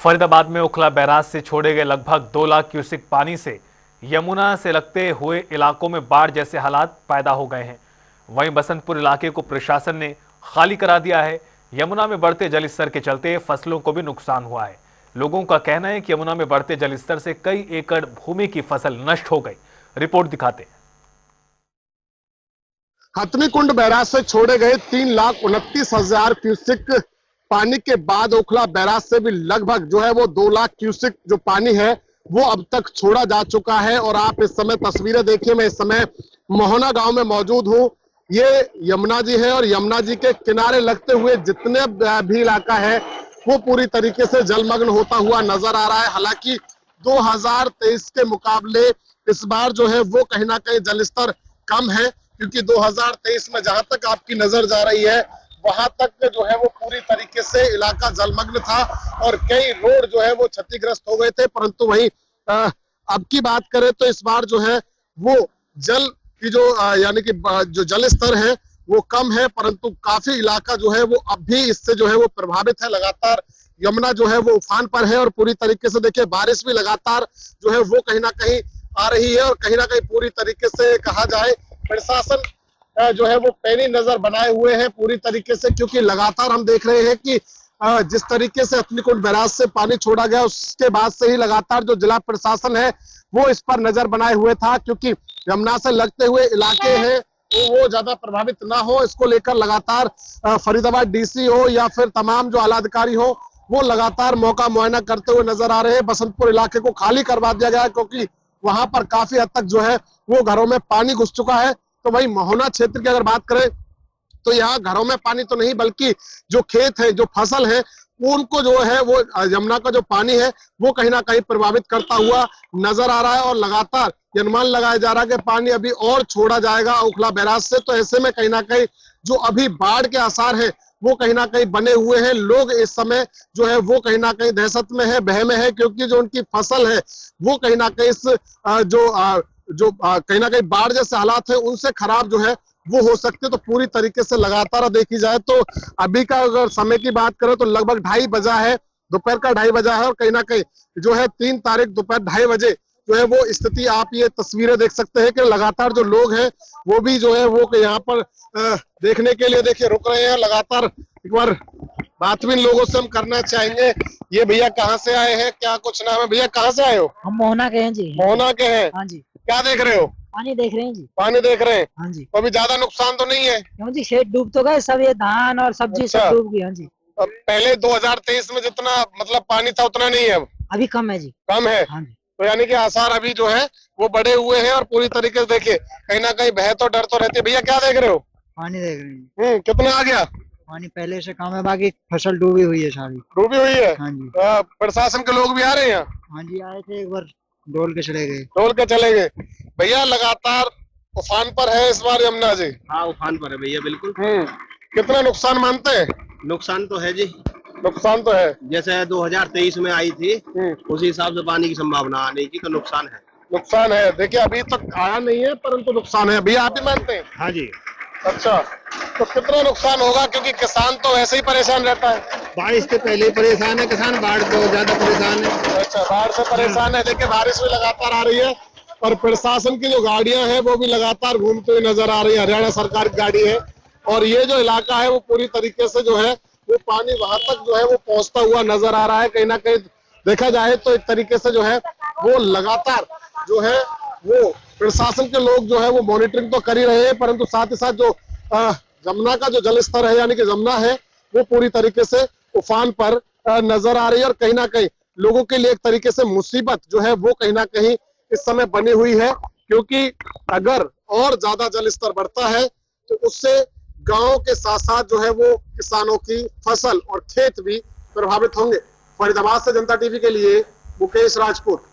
फरीदाबाद में उखला बैराज से छोड़े गए लगभग 2 लाख क्यूसेक पानी से यमुना से लगते हुए इलाकों में बाढ़ जैसे हालात पैदा हो गए हैं। वहीं बसंतपुर इलाके को प्रशासन ने खाली करा दिया है। यमुना में बढ़ते जलस्तर के चलते फसलों को भी नुकसान हुआ है। लोगों का कहना है कि यमुना में बढ़ते जलस्तर से कई एकड़ भूमि की फसल नष्ट हो गई। रिपोर्ट दिखाते हैं। हथनीकुंड बैराज से छोड़े गए 3,29,000 क्यूसेक पानी के बाद ओखला बैराज से भी लगभग जो है वो 2 लाख क्यूसेक जो पानी है वो अब तक छोड़ा जा चुका है। और आप इस समय तस्वीरें देखिए, मैं इस समय मोहना गांव में मौजूद हूं। ये यमुना जी है और यमुना जी के किनारे लगते हुए जितने भी इलाका है वो पूरी तरीके से जलमग्न होता हुआ नजर आ रहा है। हालांकि 2023 के मुकाबले इस बार जो है वो कहीं ना कहीं जलस्तर कम है, क्योंकि 2023 में जहां तक आपकी नजर जा रही है वहां तक जो है वो पूरी तरीके से इलाका जलमग्न था और कई रोड जो है वो क्षतिग्रस्त हो गए थे। परंतु वहीं अब की बात करें तो इस बार जो है वो जल की जो यानी कि जो जल स्तर है वो कम है, परंतु काफी इलाका जो है वो अब भी इससे जो है वो प्रभावित है। लगातार यमुना जो है वो उफान पर है और पूरी तरीके से देखिए बारिश भी लगातार जो है वो कहीं ना कहीं आ रही है। और कहीं ना कहीं पूरी तरीके से कहा जाए प्रशासन जो है वो पैनी नजर बनाए हुए हैं पूरी तरीके से, क्योंकि लगातार हम देख रहे हैं कि जिस तरीके से हथनीकुंड बैराज से पानी छोड़ा गया उसके बाद से ही लगातार जो जिला प्रशासन है वो इस पर नजर बनाए हुए था, क्योंकि यमुना से लगते हुए इलाके हैं तो वो ज्यादा प्रभावित ना हो, इसको लेकर लगातार फरीदाबाद डीसी हो या फिर तमाम जो आला अधिकारी हो वो लगातार मौका मुआयना करते हुए नजर आ रहे हैं। बसंतपुर इलाके को खाली करवा दिया गया है क्योंकि वहां पर काफी हद तक जो है वो घरों में पानी घुस चुका है। तो वही मोहना क्षेत्र की अगर बात करें तो यहाँ घरों में पानी तो नहीं बल्कि जो खेत है जो फसल है उनको जो है वो यमुना का जो पानी है वो कहीं ना कहीं प्रभावित करता हुआ नजर आ रहा है। और लगातार अनुमान लगाया जा रहा है कि पानी अभी और छोड़ा जाएगा उखला बैराज से। तो ऐसे में कहीं ना कहीं जो अभी बाढ़ के आसार है वो कहीं ना कहीं बने हुए हैं। लोग इस समय जो है वो कहीं ना कहीं दहशत में है, भय में है, क्योंकि जो उनकी फसल है वो कहीं ना कहीं इस कहीं ना कहीं बाढ़ जैसे हालात है उनसे खराब जो है वो हो सकते। तो पूरी तरीके से लगातार देखी जाए तो अभी का अगर समय की बात करें तो लगभग 2:30 बजा है, दोपहर का 2:30 बजा है। और कहीं ना कहीं जो है 3 तारीख दोपहर 2:30 बजे जो है वो स्थिति आप ये तस्वीरें देख सकते हैं कि लगातार जो लोग हैं वो भी जो है वो यहाँ पर देखने के लिए देखिए रुक रहे हैं। लगातार एक बार बात भी लोगों से हम करना चाहेंगे। ये भैया कहाँ से आए हैं, क्या कुछ नाम है? भैया कहाँ से आए हो? हम मोहना के हैं जी। मोहना के हैं? हाँ जी। क्या देख रहे हो? पानी देख रहे हैं जी। पानी देख रहे हैं? हाँ जी। तो अभी ज्यादा नुकसान तो नहीं है? क्यों जी, खेत डूब तो गए सब, ये धान और सब्जी अच्छा। सब डूब गई। हाँ जी। अब पहले 2023 में जितना मतलब पानी था उतना नहीं है अब? अभी कम है जी। कम है? हाँ जी। तो यानी कि आसार अभी जो है वो बढ़े हुए हैं और पूरी तरीके से देखिए कहीं ना कहीं भय तो डर तो रहती है। भैया क्या देख रहे हो? पानी देख रहे हैं। कितना आ गया पानी? पहले से कम है, बाकी फसल डूबी हुई है सारी। डूबी हुई है? हाँ जी। प्रशासन के लोग भी आ रहे हैं यहाँ? हाँ जी, आए थे एक बार, डोल के चले गए। डोल के चले गए। भैया लगातार उफान पर है इस बार यमुना जी? हाँ, उफान पर है भैया, बिल्कुल। कितना नुकसान मानते हैं? नुकसान तो है जी, नुकसान तो है। जैसे 2023 में आई थी उसी हिसाब से पानी की संभावना आने की, तो नुकसान है। नुकसान है, देखिए अभी तक आया नहीं है परंतु नुकसान है। भैया आप भी मानते हैं? हाँ जी। अच्छा, तो कितना नुकसान होगा, क्योंकि किसान तो वैसे ही परेशान रहता है? बारिश से पहले ही परेशान है किसान, बाढ़ तो ज्यादा परेशान है। अच्छा, बाढ़ से परेशान है। देखिए बारिश भी लगातार आ रही है और प्रशासन की जो गाड़ियां हैं वो भी लगातार घूमते हुए नजर आ रही है। हरियाणा सरकार की गाड़ी है और ये जो इलाका है वो पूरी तरीके से जो है वो पानी वहां तक जो है वो पहुंचता हुआ नजर आ रहा है। कहीं ना कहीं देखा जाए तो एक तरीके से जो है वो लगातार जो है वो प्रशासन के लोग जो है वो मॉनिटरिंग तो कर ही रहे हैं, परंतु साथ ही साथ जो यमुना का जो जल स्तर है यानी कि यमुना है वो पूरी तरीके से उफान पर नजर आ रही है। और कहीं ना कहीं लोगों के लिए एक तरीके से मुसीबत जो है वो कहीं ना कहीं इस समय बनी हुई है, क्योंकि अगर और ज्यादा जल स्तर बढ़ता है तो उससे गांव के साथ साथ जो है वो किसानों की फसल और खेत भी प्रभावित होंगे। फरीदाबाद से जनता टीवी के लिए मुकेश राजपूत।